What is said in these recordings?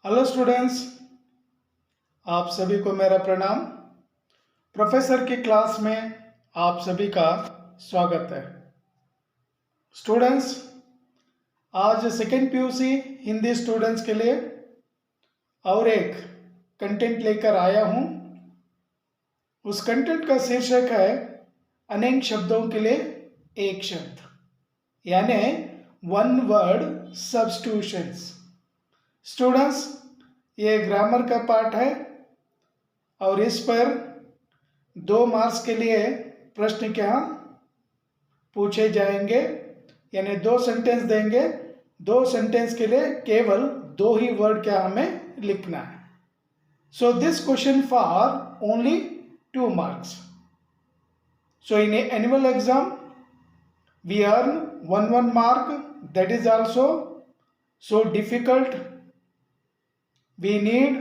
Hello students, आप सभी को मेरा प्रणाम। प्रोफेसर की क्लास में आप सभी का स्वागत है। स्टूडेंट्स, आज सेकेंड पीयूसी हिंदी स्टूडेंट्स के लिए और एक कंटेंट लेकर आया हूँ। उस कंटेंट का शीर्षक है अनेक शब्दों के लिए एक शब्द, यानी वन वर्ड सब्स्टिट्यूशंस। स्टूडेंट्स, ये ग्रामर का पार्ट है और इस पर 2 मार्क्स के लिए प्रश्न क्या पूछे जाएंगे, यानी 2 सेंटेंस देंगे। 2 सेंटेंस के लिए केवल 2 ही वर्ड क्या हमें लिखना है। So this question for only 2 marks. So in annual exam we earn 1 mark, that is also so difficult. We need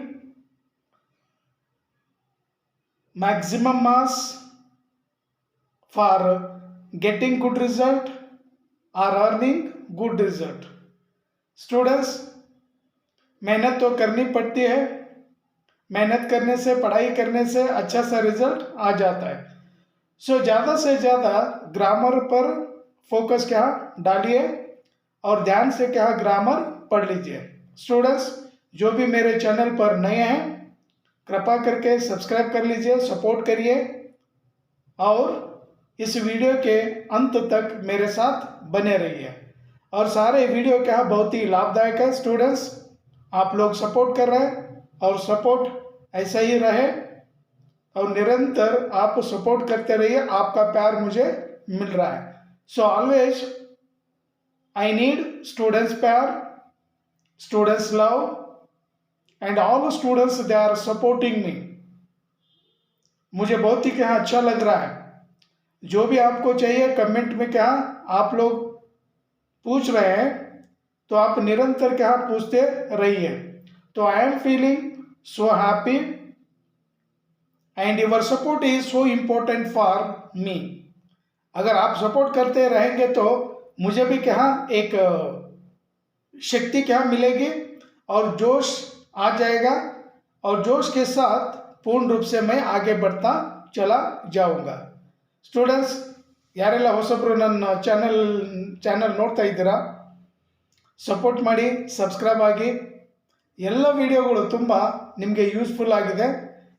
maximum marks for getting good result or earning good result. Students, मेहनत तो करनी पड़ती है। मेहनत करने से, पढ़ाई करने से अच्छा सा रिजल्ट आ जाता है। सो ज़्यादा से ज़्यादा ग्रामर पर फोकस क्या डालिए और ध्यान से क्या ग्रामर पढ़ लीजिए। स्टूडेंट्स, जो भी मेरे चैनल पर नए हैं कृपया करके सब्सक्राइब कर लीजिए, सपोर्ट करिए और इस वीडियो के अंत तक मेरे साथ बने रहिए। और सारे वीडियो क्या बहुत ही लाभदायक है। स्टूडेंट्स, आप लोग सपोर्ट कर रहे हैं और सपोर्ट ऐसा ही रहे और निरंतर आप सपोर्ट करते रहिए। आपका प्यार मुझे मिल रहा है। So always I need students' pair, students' love, and all the students they are supporting me. मुझे बहुत ही क्या अच्छा लग रहा है। जो भी आपको चाहिए कमेंट में क्या आप लोग पूछ रहे हैं तो आप निरंतर क्या पूछते रहिए। तो I am feeling so happy and your support is so important for me. अगर आप सपोर्ट करते रहेंगे तो मुझे भी क्या एक शक्ति क्या मिलेगी और जोश आ जाएगा और जोश के साथ पूर्ण रूप से मैं आगे बढ़ता चला जाऊंगा। स्टूडेंट्स, ಯಾರೆಲ್ಲ ಹೊಸಬ್ರು ನನ್ನ ಚಾನಲ್ ನೋಡ್ತಾ ಇದ್ದೀರಾ, ಸಪೋರ್ಟ್ ಮಾಡಿ, ಸಬ್ಸ್ಕ್ರೈಬ್ ಆಗಿ। ಎಲ್ಲ ವಿಡಿಯೋಗಳು ತುಂಬ ನಿಮಗೆ ಯೂಸ್ಫುಲ್ ಆಗಿದೆ।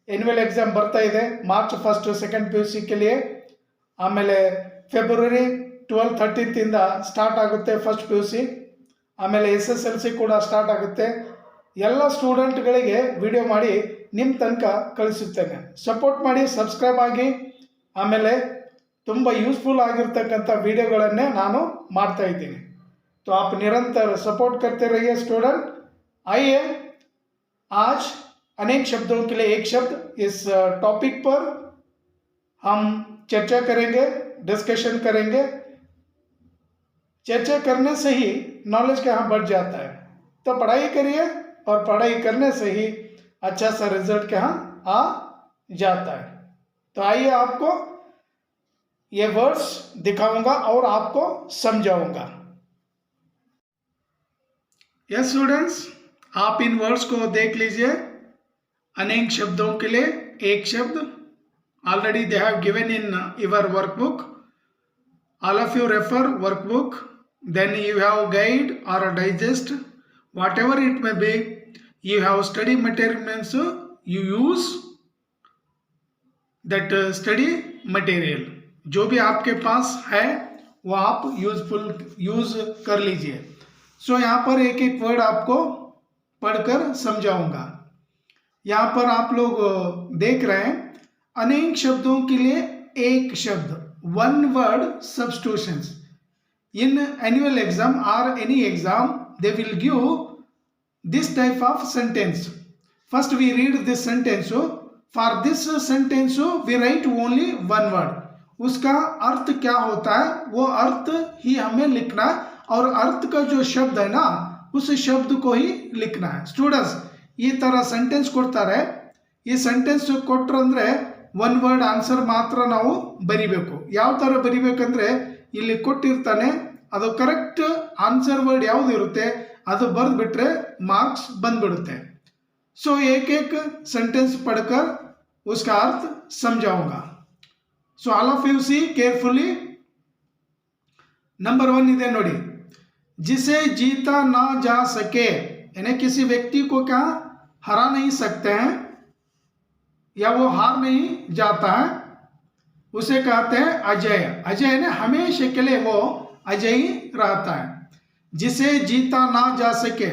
ಎನ್ಯುವಲ್ ಎಕ್ಸಾಮ್ ಬರ್ತಾ ಇದೆ ಮಾರ್ಚ್ 1 ಸೆಕೆಂಡ್ PUC के लिए। ಆಮೇಲೆ ಫೆಬ್ರವರಿ 12-13 ಸ್ಟಾರ್ಟ್ ಆಗುತ್ತೆ ಫಸ್ಟ್ PUC। ಆಮೇಲೆ SSLC ಕೂಡ ಸ್ಟಾರ್ಟ್ ಆಗುತ್ತೆ। ಎಲ್ಲ ಸ್ಟೂಡೆಂಟ್ಗಳಿಗೆ ವಿಡಿಯೋ ಮಾಡಿ ನಿಮ್ಮ ತನಕ ಕಳಿಸುತ್ತೇನೆ। ಸಪೋರ್ಟ್ ಮಾಡಿ, ಸಬ್ಸ್ಕ್ರೈಬ್ ಆಗಿ। ಆಮೇಲೆ ತುಂಬ ಯೂಸ್ಫುಲ್ ಆಗಿರ್ತಕ್ಕಂಥ ವಿಡಿಯೋಗಳನ್ನೇ ನಾನು ಮಾಡ್ತಾ ಇದ್ದೀನಿ। तो आप निरंतर सपोर्ट करते रहिए स्टूडेंट। आइए आज अनेक शब्दों के लिए एक शब्द इस टॉपिक पर हम चर्चा करेंगे, डिस्कशन करेंगे। चर्चा करने से ही नॉलेज कहाँ बढ़ जाता है। तो पढ़ाई करिए और पढ़ाई करने से ही अच्छा सा रिजल्ट कहाँ आ जाता है। तो आइए आपको ये वर्ड्स दिखाऊंगा और आपको समझाऊंगा। यस स्टूडेंट्स, आप इन वर्ड्स को देख लीजिए। अनेक शब्दों के लिए एक शब्द already they have given in your workbook. All of you refer workbook, then you have guide or a digest, whatever it may be. You have study material means you use that study material. जो भी आपके पास है वो आप use कर लीजिए। सो यहाँ पर एक एक वर्ड आपको पढ़कर समझाऊंगा। यहाँ पर आप लोग देख रहे हैं अनेक शब्दों के लिए एक शब्द, one word substitutions. In annual exam और any exam they will give this type of sentence. First we read this sentence. For this sentence we write only one word. उसका अर्थ क्या होता है वो अर्थ ही हमें लिखना है और अर्थ का जो शब्द है ना उस शब्द को ही लिखना है। स्टूडेंट्स, ಈ ತರ ಸೆಂಟೆನ್ಸ್ ಕೊಡ್ತಾರೆ। ಈ ಸೆಂಟೆನ್ಸ್ ಕೊಟ್ಟರಂದ್ರೆ ಒನ್ ವರ್ಡ್ ಆನ್ಸರ್ ಮಾತ್ರ ನಾವು ಬರಿಬೇಕು। ಯಾವ ತರ ಬರಿಬೇಕಂದ್ರೆ ಇಲ್ಲಿ ಕೊಟ್ಟಿರ್ತಾನೆ ಅದು ಕರೆಕ್ಟ್ ಆನ್ಸರ್ ವರ್ಡ್ ಯಾವುದು ಇರುತ್ತೆ ಅದು ಬರೆದು ಬಿಟ್ರೆ ಮಾರ್ಕ್ಸ್ ಬಂದ್ಬಿಡುತ್ತೆ। सो एक एक सेंटेंस पढ़कर उसका अर्थ समझाऊंगा. So all of you see carefully. Number 1 ಇದೆ ನೋಡಿ. जिसे जीता ना जा सके, यानी किसी व्यक्ति को क्या हरा नहीं सकते हैं या वो हार नहीं जाता है, उसे कहते हैं अजय. अजय ने हमेशा के लिए वो अजय ही रहता है. जिसे जीता ना जा सके,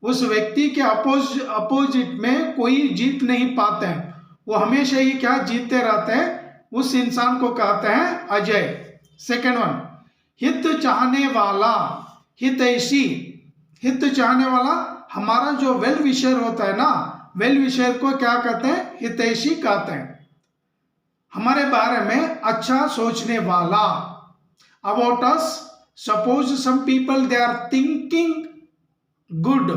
उस व्यक्ति के अपोजिट में कोई जीत नहीं पाते हैं, वो हमेशा ही क्या जीतते रहते हैं, उस इंसान को कहते हैं अजय. सेकेंड वन, हित चाहने वाला, हितैषी. हित चाहने वाला, हमारा जो वेल विशर होता है ना, वेल विशर को क्या कहते हैं, हितैषी कहते हैं. हमारे बारे में अच्छा सोचने वाला. About us, suppose some people they are thinking good,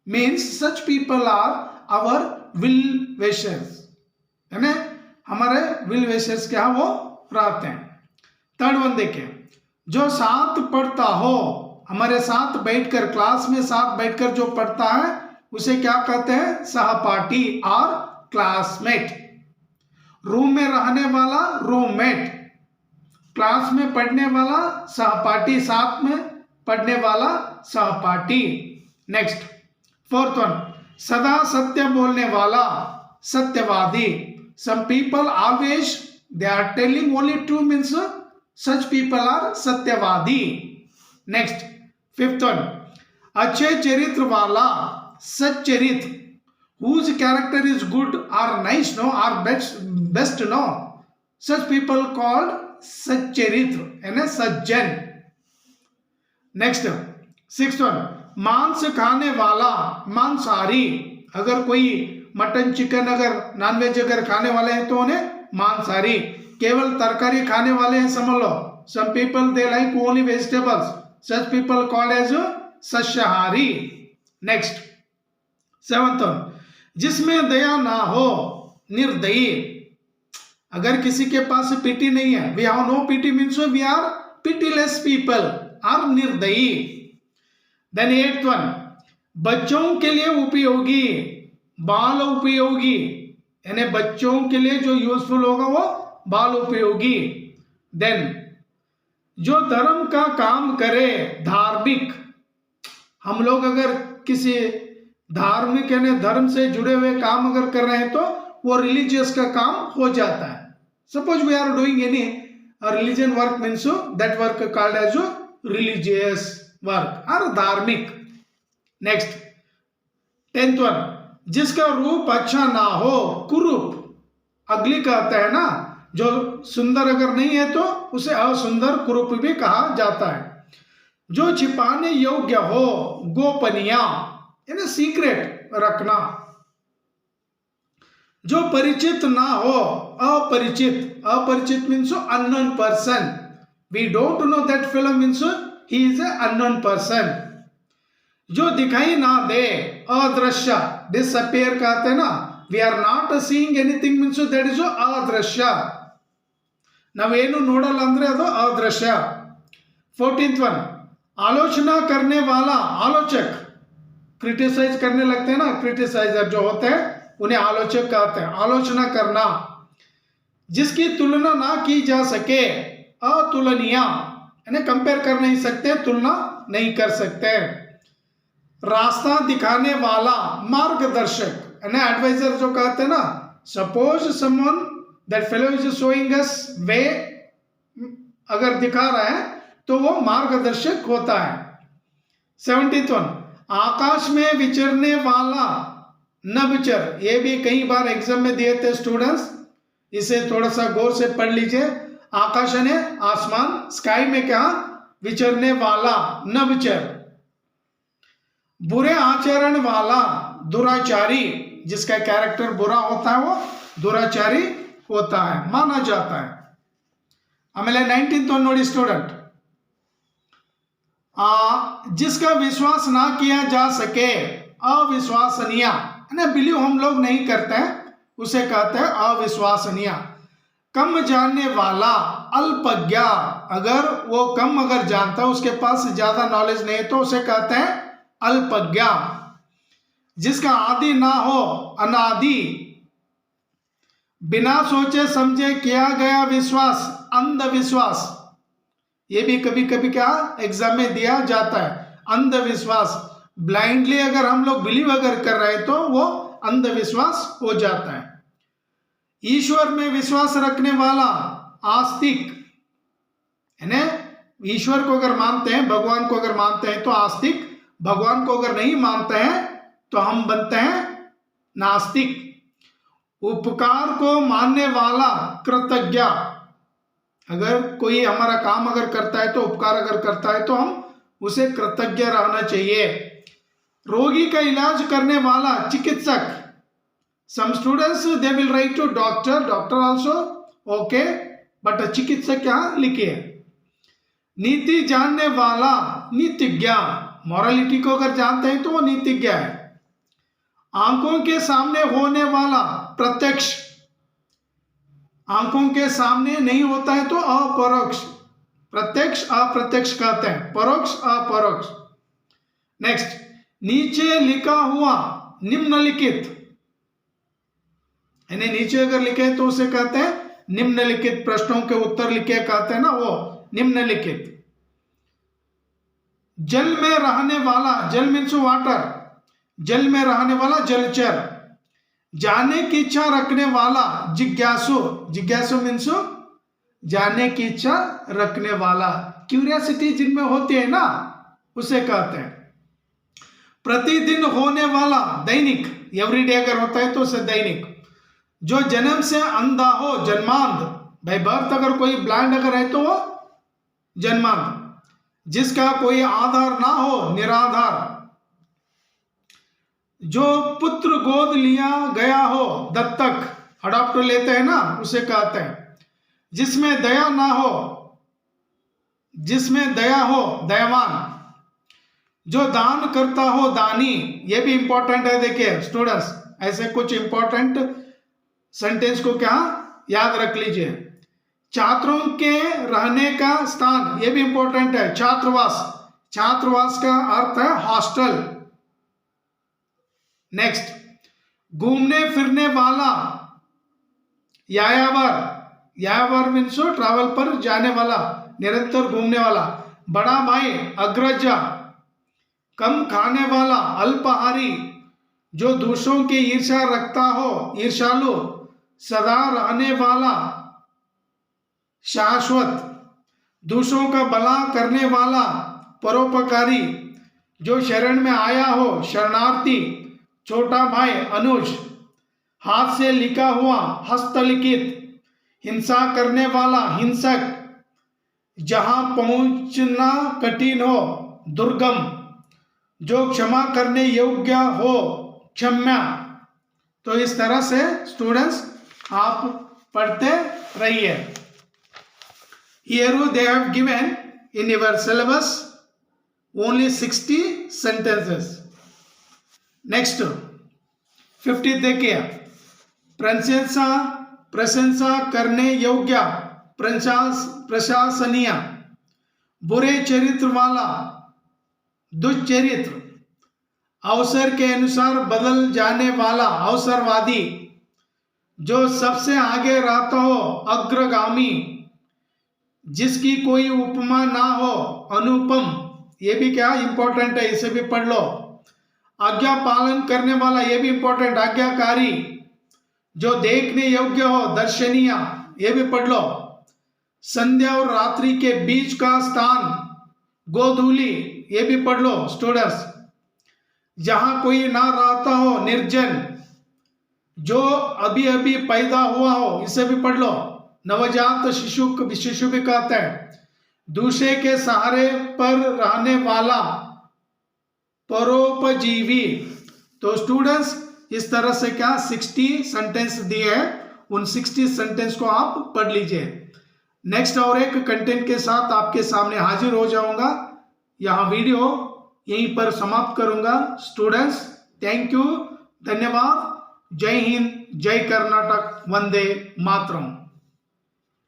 means such people are our well wishers, है ना, हमारे विल विशर्स क्या वो रहते हैं. थर्ड वन देखिए, जो साथ पढ़ता हो, हमारे साथ बैठकर, क्लास में साथ बैठकर जो पढ़ता है उसे क्या कहते हैं, सहपाठी और क्लासमेट. रूम में रहने वाला रूममेट, क्लास में पढ़ने वाला सहपाठी, साथ में पढ़ने वाला सहपाठी. नेक्स्ट फोर्थ वन, सदा सत्य बोलने वाला, सत्यवादी. Some people always they are telling only true, means such people are सत्यवादी. नेक्स्ट फिफ्थ वन, अच्छे चरित्र वाला, सच्चरित्र. हुज कैरेक्टर इज गुड और नाइस नो और best no, such people called सच्चरित्र, यानी सज्जन. नेक्स्ट सिक्स्थ वन, मांस खाने वाला, मांसाहारी. अगर कोई मटन चिकन अगर नॉनवेज अगर खाने वाले हैं तो उन्हें मांसाहारी. केवल तरकारी खाने वाले हैं समझ लो, some people they like only vegetables, such people called as सस्याहारी. नेक्स्ट सेवंथ वन, जिसमें दया ना हो, निर्दयी. अगर किसी के पास पिटी नहीं है, we have no pity means we are pitiless people, are निर्दयी. देन एट्थ वन, बच्चों के लिए उपयोगी, बाल उपयोगी, यानी बच्चों के लिए जो यूजफुल होगा वो बाल उपयोगी. देन जो धर्म का काम करे, धार्मिक. हम लोग अगर किसी धार्मिक यानी धर्म से जुड़े हुए काम अगर कर रहे हैं तो वो रिलीजियस का काम हो जाता है. Suppose we are doing any religion work means that work called as religious work और धार्मिक. नेक्स्ट 10th वन, जिसका रूप अच्छा ना हो, कुरूप. अगली कहता है ना, जो सुंदर अगर नहीं है तो उसे असुंदर, कुरूप भी कहा जाता है. जो छिपाने योग्य हो, गोपनीय, यानी सीक्रेट रखना. जो परिचित ना हो, अपरिचित. अपरिचित means unknown person, we don't know that fellow means he is a unknown person. जो दिखाई ना दे, अदृश्य, डिसअपियर कहते हैं ना, we are not seeing anything means that is अदृश्य. नावेनु नोडಲ್ಲ ಅಂದ್ರೆ ಅದು अदृश्य. 14th वन, आलोचना करने वाला, आलोचक. क्रिटिसाइज करने लगते हैं ना, क्रिटिसाइजर जो होते हैं उन्हें आलोचक कहते हैं. आलोचना करना. जिसकी तुलना ना की जा सके, अतुलनीय, यानी कंपेयर कर नहीं सकते, तुलना नहीं कर सकते. रास्ता दिखाने वाला, मार्गदर्शक, यानी एडवाइजर जो कहते हैं ना. Suppose someone that fellow is showing us way, अगर दिखा रहा है तो वो मार्गदर्शक होता है. 17th वन, आकाश में विचरने वाला, नभचर. ये भी कई बार एग्जाम में दिए थे स्टूडेंट्स, इसे थोड़ा सा गौर से पढ़ लीजिए. आकाश ने आसमान, स्काई में क्या विचरने वाला, नभचर. बुरे आचरण वाला, दुराचारी. जिसका कैरेक्टर बुरा होता है वो दुराचारी होता है, माना जाता है. आमेले 19th वन नोडी स्टूडेंट, जिसका विश्वास ना किया जा सके, अविश्वसनीय, बिलीव हम लोग नहीं करते हैं उसे कहते हैं अविश्वसनीय. कम जानने वाला, अल्पज्ञ. अगर वो कम अगर जानता है, उसके पास ज्यादा नॉलेज नहीं है तो उसे कहते हैं अल्पज्ञ. जिसका आदि ना हो, अनादि, बिना सोचे समझे किया गया विश्वास, अंधविश्वास। ये भी कभी कभी क्या एग्जाम में दिया जाता है, अंधविश्वास। ब्लाइंडली अगर हम लोग बिलीव अगर कर रहे हैं तो वो अंधविश्वास हो जाता है। ईश्वर में विश्वास रखने वाला आस्तिक है ना, ईश्वर को अगर मानते हैं, भगवान को अगर मानते हैं तो आस्तिक, भगवान को अगर नहीं मानते हैं तो हम बनते हैं नास्तिक। उपकार को मानने वाला कृतज्ञ, अगर कोई हमारा काम अगर करता है तो उपकार अगर करता है तो हम उसे कृतज्ञ रहना चाहिए। रोगी का इलाज करने वाला चिकित्सक, some students they will write to doctor also okay, but चिकित्सक क्या लिखिए। नीति जानने वाला नीतिज्ञ, मॉरलिटी को अगर जानते हैं तो वो नीतिज्ञ है। आंखों के सामने होने वाला प्रत्यक्ष, आंखों के सामने नहीं होता है तो अपरोक्ष, प्रत्यक्ष अप्रत्यक्ष कहते हैं, परोक्ष अपरोक्ष। नेक्स्ट, नीचे लिखा हुआ निम्नलिखित, यानी नीचे अगर लिखे तो उसे कहते हैं निम्नलिखित, प्रश्नों के उत्तर लिखे कहते हैं ना वो निम्नलिखित। जल में रहने वाला, जल मीन्स वाटर, जल में रहने वाला जलचर। जाने की इच्छा रखने वाला जिज्ञासु, जिज्ञासु मीन्स जानने की इच्छा रखने वाला, क्यूरियोसिटी जिनमें होती है ना उसे कहते हैं। प्रतिदिन होने वाला दैनिक, एवरीडे अगर होता है तो उसे दैनिक। जो जन्म से अंधा हो, जन्मांध, बाय बर्थ अगर कोई ब्लाइंड अगर है तो वो जन्मांध। जिसका कोई आधार ना हो, निराधार। जो पुत्र गोद लिया गया हो, दत्तक, अडॉप्ट लेते हैं ना उसे कहते हैं। जिसमें दया ना हो, जिसमें दया हो, दयावान। जो दान करता हो, दानी, ये भी इंपॉर्टेंट है। देखिए स्टूडेंट्स, ऐसे कुछ इंपॉर्टेंट सेंटेंस को क्या याद रख लीजिए। छात्रों के रहने का स्थान, ये भी इंपॉर्टेंट है, छात्रावास, छात्रावास का अर्थ है हॉस्टल। नेक्स्ट, घूमने फिरने वाला यायावर, यायावर मीन्स ट्रैवल पर जाने वाला, निरंतर घूमने वाला। बड़ा भाई अग्रज, कम खाने वाला अल्पाहारी। जो दूसरों की ईर्ष्या रखता हो, ईर्ष्यालु। सदा रहने वाला शाश्वत। दूसरों का भला करने वाला परोपकारी। जो शरण में आया हो, शरणार्थी। छोटा भाई अनुज। हाथ से लिखा हुआ, हस्तलिखित। हिंसा करने वाला हिंसक। जहां पहुंचना कठिन हो, दुर्गम। जो क्षमा करने योग्य हो, क्षम्या। तो इस तरह से स्टूडेंट्स आप पढ़ते रहिए। Here they have given in your syllabus only 60 sentences. Next 50 देखिए। प्रशंसा, प्रशंसा करने योग्य, प्रशंसनीय। बुरे चरित्र वाला, दुष्चरित्र। अवसर के अनुसार बदल जाने वाला, अवसरवादी। जो सबसे आगे रहता हो, अग्रगामी। जिसकी कोई उपमा ना हो, अनुपम। ये भी क्या इंपॉर्टेंट है, इसे भी पढ़ लो। आज्ञा पालन करने वाला, ये भी इंपॉर्टेंट, आज्ञाकारी। जो देखने योग्य हो, दर्शनीय, ये भी पढ़ लो। संध्या और रात्रि के बीच का स्थान, गोधूली, ये भी पढ़ लो स्टूडेंट्स। जहां कोई ना रहता हो, निर्जन। जो अभी अभी पैदा हुआ हो, इसे भी पढ़ लो। नवजात शिशु, शिशु भी कहते हैं। दूसरे के सहारे पर रहने वाला, परोपजीवी। तो स्टूडेंट्स इस तरह से क्या 60 सेंटेंस दिए हैं, उन 60 सेंटेंस को आप पढ़ लीजिए। नेक्स्ट और एक कंटेंट के साथ आपके सामने हाजिर हो जाऊंगा। यहाँ वीडियो यहीं पर समाप्त करूंगा। स्टूडेंट्स थैंक यू, धन्यवाद। जय हिंद, जय कर्नाटक, वंदे मातरम।